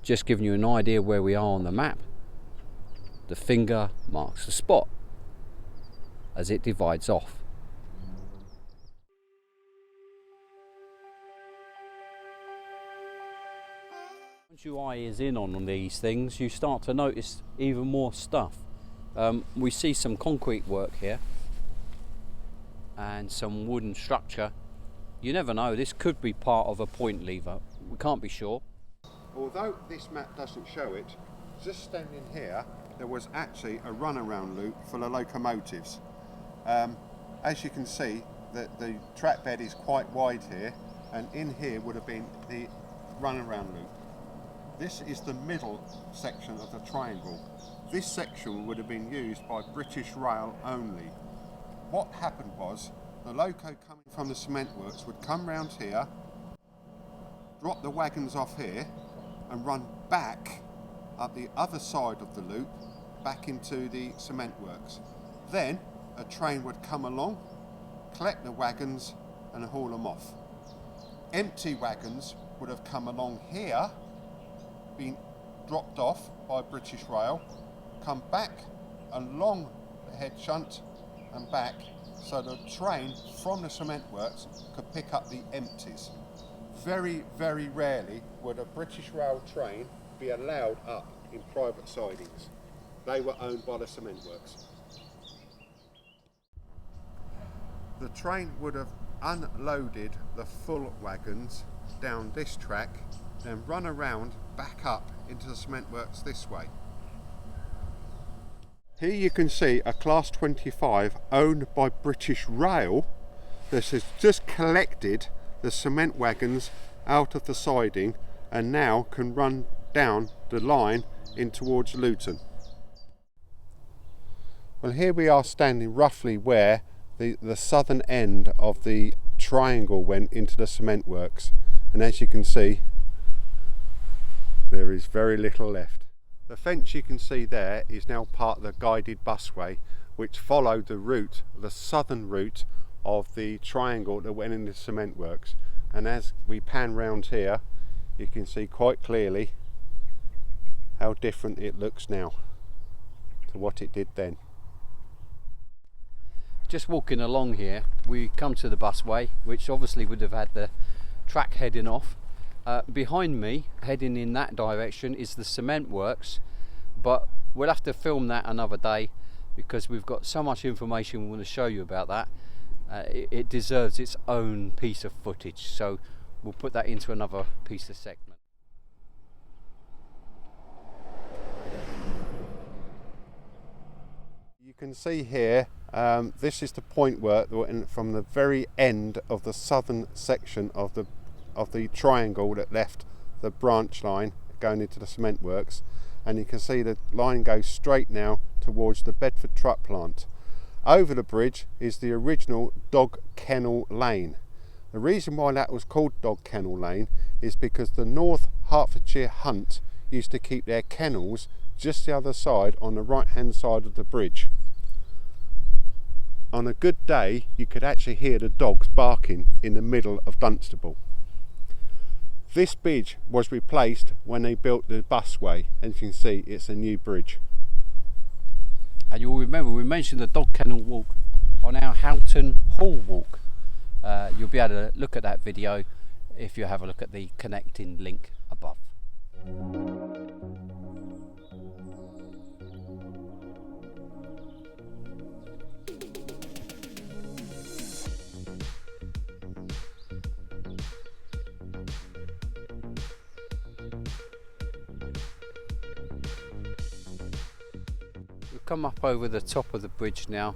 Just giving you an idea where we are on the map. The finger marks the spot as it divides off. Once your eye is in on these things, you start to notice even more stuff. We see some concrete work here and some wooden structure. You never know, this could be part of a point lever. We can't be sure. Although this map doesn't show it, just standing here, there was actually a runaround loop full of locomotives. As you can see, the track bed is quite wide here, and in here would have been the runaround loop. This is the middle section of the triangle. This section would have been used by British Rail only. What happened was, the loco coming from the cement works would come round here, drop the wagons off here, and run back up the other side of the loop back into the cement works. Then a train would come along, collect the wagons and haul them off. Empty wagons would have come along here, been dropped off by British Rail, come back along the head shunt and back, so the train from the cement works could pick up the empties. Very, very rarely would a British Rail train be allowed up in private sidings. They were owned by the cement works. The train would have unloaded the full wagons down this track, then run around back up into the cement works this way. Here you can see a Class 25 owned by British Rail that has just collected the cement wagons out of the siding and now can run down the line in towards Luton. Well, here we are standing roughly where the southern end of the triangle went into the cement works, and as you can see, there is very little left. The fence you can see there is now part of the guided busway which followed the route, the southern route of the triangle that went into the cement works. And as we pan round here, you can see quite clearly how different it looks now to what it did then. Just walking along here, we come to the busway, which obviously would have had the track heading off. Behind me, heading in that direction, is the cement works, but we'll have to film that another day because we've got so much information we want to show you about that. It deserves its own piece of footage, so we'll put that into another piece of segment. You can see here, this is the point work from the very end of the southern section of the triangle that left the branch line going into the cement works, and you can see the line goes straight now towards the Bedford truck plant. Over the bridge is the original Dog Kennel Lane. The reason why that was called Dog Kennel Lane is because the North Hertfordshire Hunt used to keep their kennels just the other side on the right hand side of the bridge. On a good day you could actually hear the dogs barking in the middle of Dunstable. This bridge was replaced when they built the busway, and you can see it's a new bridge. And you'll remember we mentioned the dog kennel walk on our Houghton Hall walk. You'll be able to look at that video if you have a look at the connecting link above. We've come up over the top of the bridge now,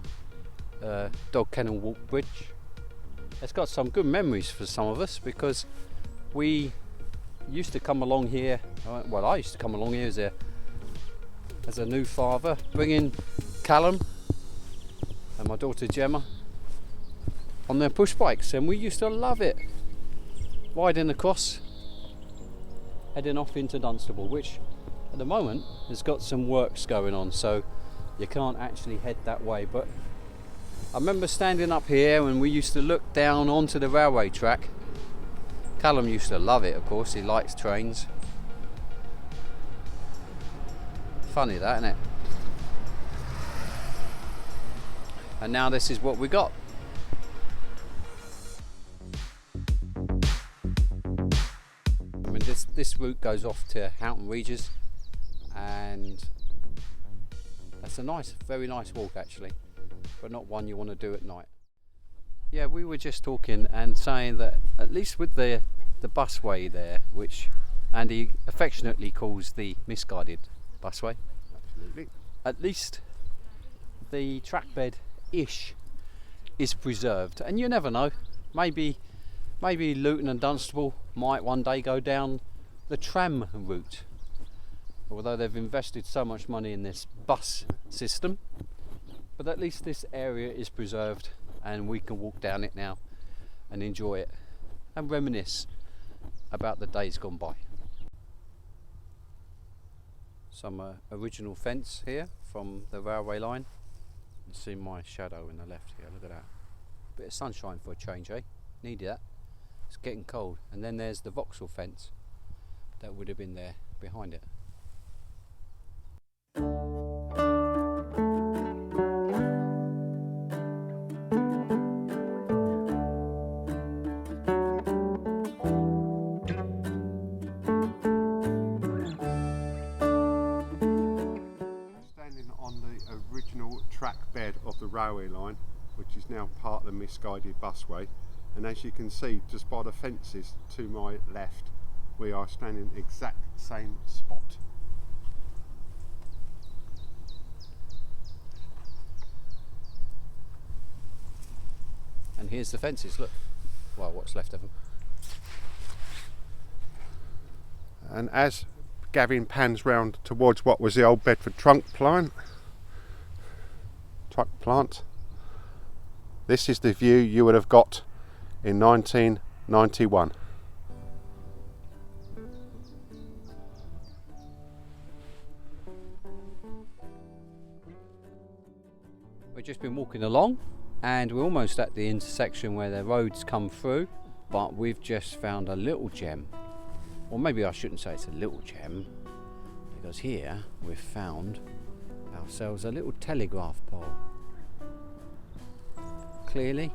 Dog Kennel Walk Bridge. It's got some good memories for some of us because we used to come along here, well I used to come along here as a new father, bringing Callum and my daughter Gemma on their push bikes, and we used to love it. Riding across, heading off into Dunstable, which at the moment has got some works going on, so you can't actually head that way. But I remember standing up here and we used to look down onto the railway track. Callum used to love it, of course, he likes trains. Funny that, isn't it? And now this is what we got. I mean, this route goes off to Houghton Regis, and that's a nice, very nice walk actually, but not one you want to do at night. Yeah, we were just talking and saying that at least with the busway there, which Andy affectionately calls the misguided busway, Absolutely. at least the track bed-ish is preserved. And you never know, maybe Luton and Dunstable might one day go down the tram route, although they've invested so much money in this bus system. But at least this area is preserved and we can walk down it now and enjoy it and reminisce about the days gone by. Some original fence here from the railway line. You can see my shadow in the left here, look at that. Bit of sunshine for a change, eh? Needed that. It's getting cold. And then there's the Vauxhall fence that would have been there behind it. Track bed of the railway line, which is now part of the misguided busway, and as you can see just by the fences to my left, we are standing in the exact same spot. And here's the fences, look. Well, what's left of them. And as Gavin pans round towards what was the old Bedford truck plant, this is the view you would have got in 1991. We've just been walking along and we're almost at the intersection where the roads come through, but we've just found a little gem. Or maybe I shouldn't say it's a little gem, because here we've found ourselves a little telegraph pole. Clearly,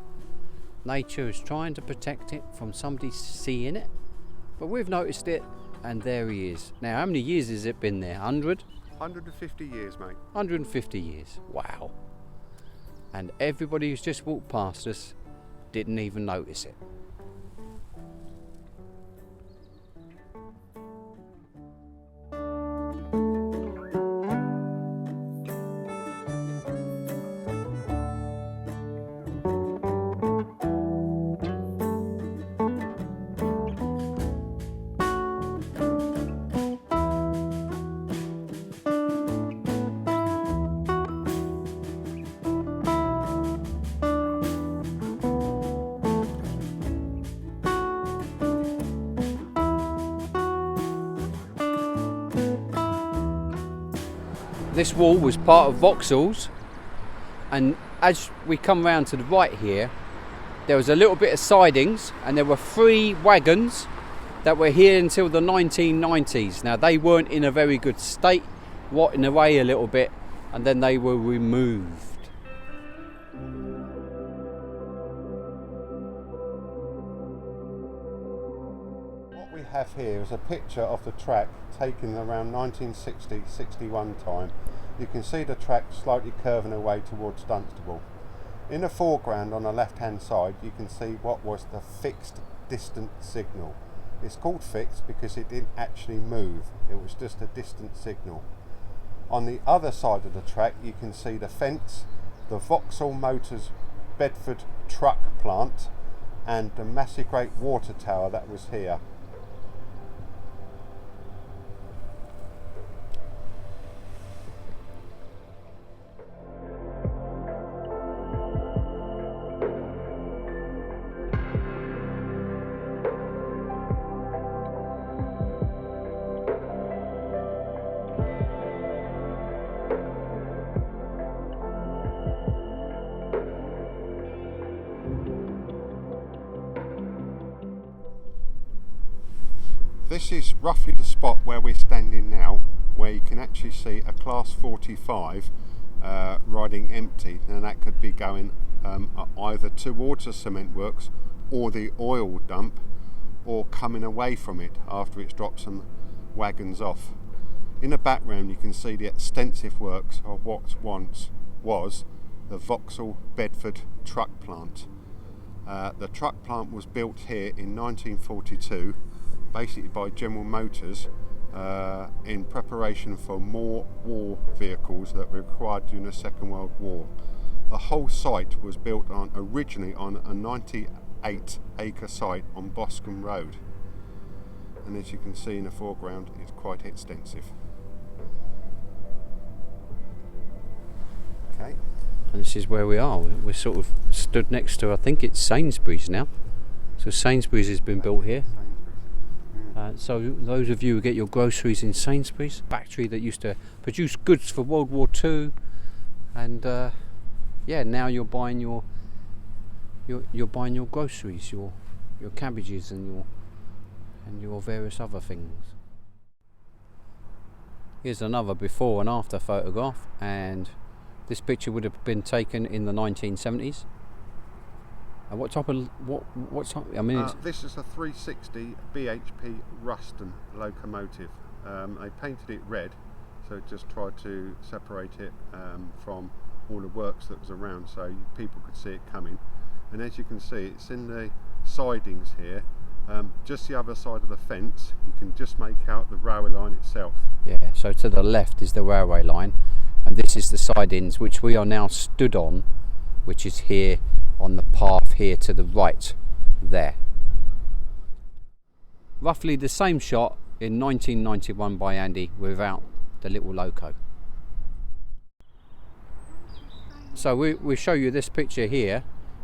nature is trying to protect it from somebody seeing it, but we've noticed it, and there he is. Now, how many years has it been there? 100? 150 years, mate. 150 years. Wow. And everybody who's just walked past us didn't even notice it. This wall was part of Vauxhall's, and as we come round to the right here, there was a little bit of sidings, and there were 3 wagons that were here until the 1990s. Now, they weren't in a very good state, rotting away a little bit, and then they were removed. What we have here is a picture of the track taken around 1960-61 time. You can see the track slightly curving away towards Dunstable. In the foreground on the left hand side you can see what was the fixed distant signal. It's called fixed because it didn't actually move, it was just a distant signal. On the other side of the track you can see the fence, the Vauxhall Motors Bedford truck plant and the massive great water tower that was here. This is roughly the spot where we're standing now, where you can actually see a Class 45 riding empty. Now that could be going either towards the cement works or the oil dump, or coming away from it after it's dropped some wagons off. In the background you can see the extensive works of what once was the Vauxhall Bedford truck plant. The truck plant was built here in 1942, basically by General Motors, in preparation for more war vehicles that were required during the Second World War. The whole site was built originally on a 98-acre site on Boscombe Road, and as you can see in the foreground, it's quite extensive. Okay. And this is where we are. We're sort of stood next to, I think it's Sainsbury's now. So Sainsbury's has been built here. So those of you who get your groceries in Sainsbury's, factory that used to produce goods for World War II, and yeah, now you're buying your groceries, your cabbages and your various other things. Here's another before and after photograph, and this picture would have been taken in the 1970s. And what type of I mean, this is a 360 BHP Ruston locomotive. They painted it red, so it just tried to separate it from all the works that was around, so people could see it coming. And as you can see, it's in the sidings here. Just the other side of the fence, you can just make out the railway line itself. Yeah, so to the left is the railway line, and this is the sidings which we are now stood on, which is here on the path here to the right there. Roughly the same shot in 1991 by Andy without the little loco. So we show you this picture here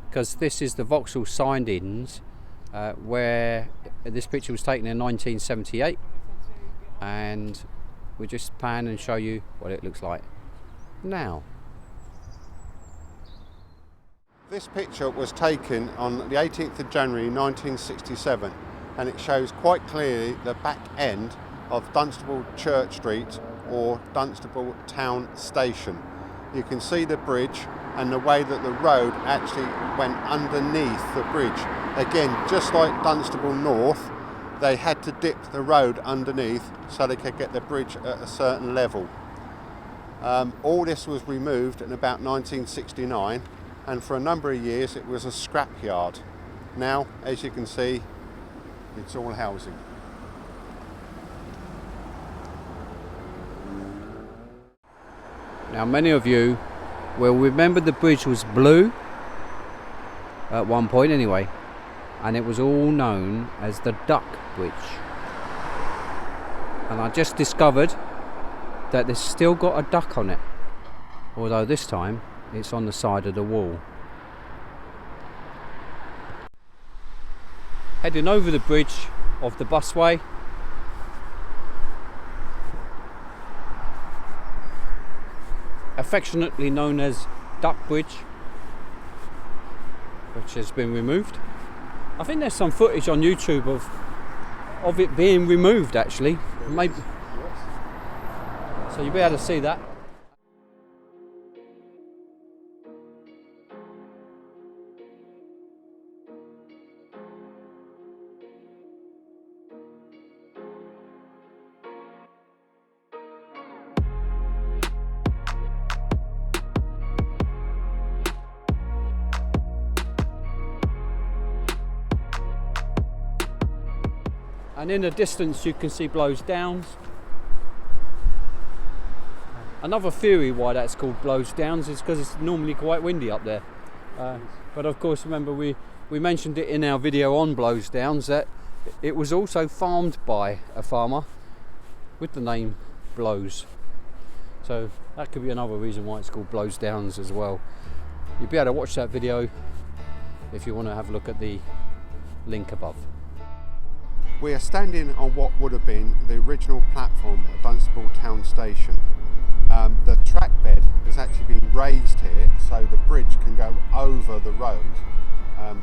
because this is the Vauxhall sidings where this picture was taken in 1978, and we just pan and show you what it looks like now. This picture was taken on the 18th of January 1967, and it shows quite clearly the back end of Dunstable Church Street or Dunstable Town Station. You can see the bridge and the way that the road actually went underneath the bridge. Again, just like Dunstable North, they had to dip the road underneath so they could get the bridge at a certain level. All this was removed in about 1969, and for a number of years it was a scrapyard. Now, as you can see, it's all housing. Now, many of you will remember the bridge was blue at one point anyway, and it was all known as the Duck Bridge. And I just discovered that there's still got a duck on it, although this time it's on the side of the wall. Heading over the bridge of the busway, affectionately known as Duck Bridge, which has been removed. I think there's some footage on YouTube of it being removed actually. Maybe. So you'll be able to see that. And in the distance you can see Blows Downs. Another theory why that's called Blows Downs is because it's normally quite windy up there. But of course, remember we mentioned it in our video on Blows Downs that it was also farmed by a farmer with the name Blows. So that could be another reason why it's called Blows Downs as well. You'll be able to watch that video if you want to have a look at the link above. We are standing on what would have been the original platform at Dunstable Town Station. The track bed has actually been raised here so the bridge can go over the road,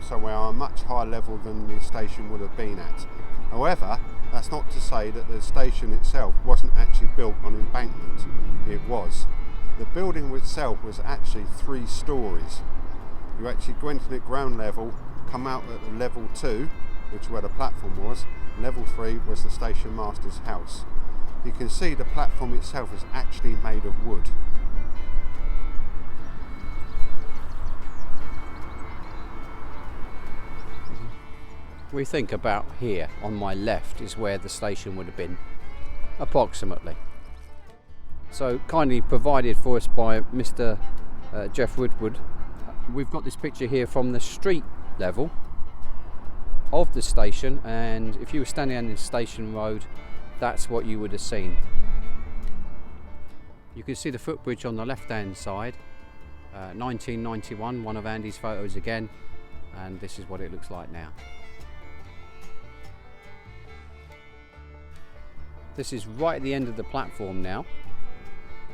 so we are a much higher level than the station would have been at. However, That's not to say that the station itself wasn't actually built on embankment. It was. The building itself was actually 3 stories. You actually went in at ground level, come out at level 2, which is where the platform was. Level 3 was the station master's house. You can see the platform itself is actually made of wood. We think about here on my left is where the station would have been, approximately. So kindly provided for us by Mr. Geoff Woodward. We've got this picture here from the street level of the station, and if you were standing on the station road, that's what you would have seen. You can see the footbridge on the left hand side, 1991, one of Andy's photos again, and this is what it looks like now. This is right at the end of the platform now,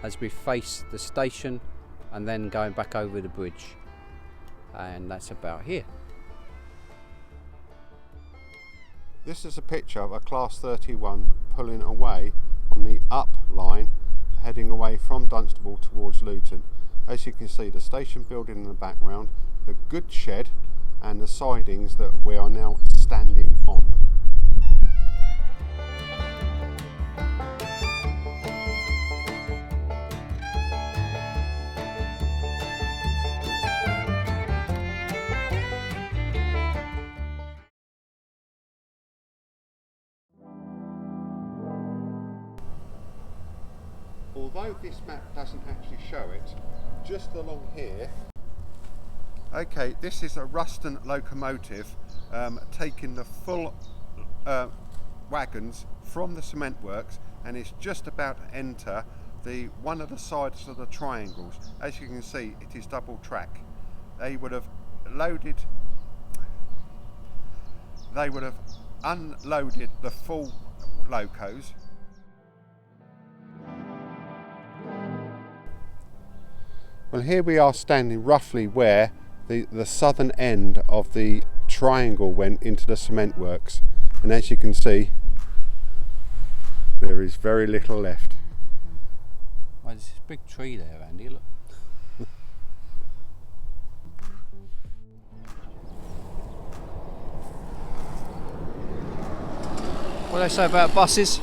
as we face the station and then going back over the bridge, and that's about here. This is a picture of a Class 31 pulling away on the up line, heading away from Dunstable towards Luton. As you can see, the station building in the background, the goods shed and the sidings that we are now standing on. Although this map doesn't actually show it, just along here, okay, this is a Ruston locomotive taking the full wagons from the cement works, and it's just about to enter one of the sides of the triangles. As you can see, it is double track. They would have unloaded the full locos. Well, here we are standing roughly where the southern end of the triangle went into the cement works, and as you can see, there is very little left. Well, there's this big tree there, Andy, look. What do they say about buses?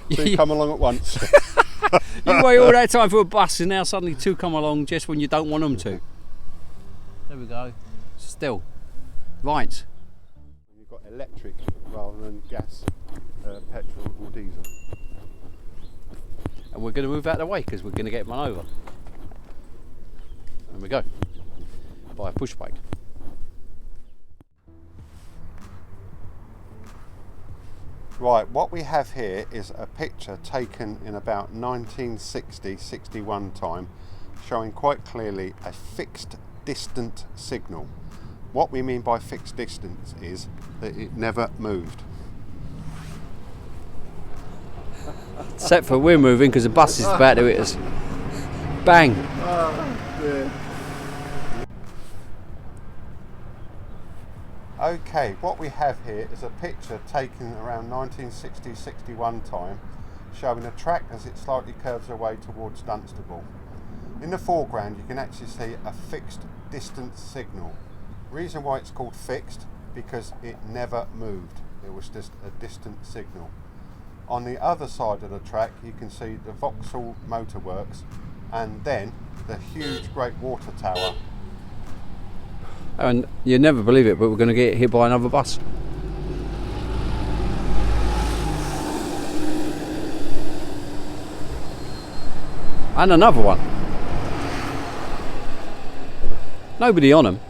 Two come along at once. You wait all that time for a bus, and now suddenly 2 come along just when you don't want them to. There we go. Still. Right. You've got electric rather than gas, petrol or diesel. And we're going to move out of the way because we're going to get run over. There we go. By a push bike. Right, what we have here is a picture taken in about 1960-61 time, showing quite clearly a fixed distant signal. What we mean by fixed distance is that it never moved. Except for we're moving because the bus is about to hit us. Bang! Oh, dear. Okay, what we have here is a picture taken around 1960-61 time, showing a track as it slightly curves away towards Dunstable. In the foreground you can actually see a fixed distance signal. Reason why it's called fixed, because it never moved. It was just a distant signal. On the other side of the track you can see the Vauxhall Motorworks and then the huge great water tower. And you never believe it, but we're going to get hit by another bus. And another one. Nobody on them.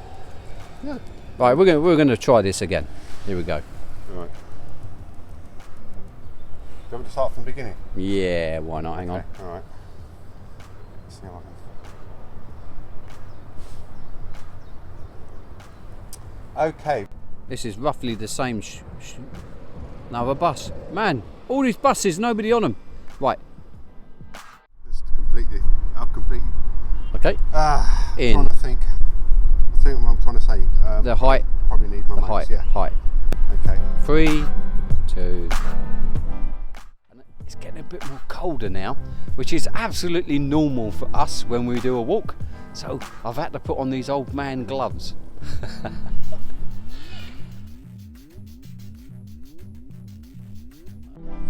Yeah. Right, we're going to try this again. Here we go. Right. Do you want me to start from the beginning? Yeah, why not? Hang on. Okay, all right. Let's see how I can. Okay. This is roughly the same another bus. Man, all these buses, nobody on them. Right. Just completely. Okay. In. Trying to think. I think what I'm trying to say. The height. Probably need my The mates, height. yeah. Height. Okay. 3, 2. And it's getting a bit more colder now, which is absolutely normal for us when we do a walk. So I've had to put on these old man gloves.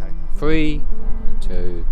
Okay. 3, 2.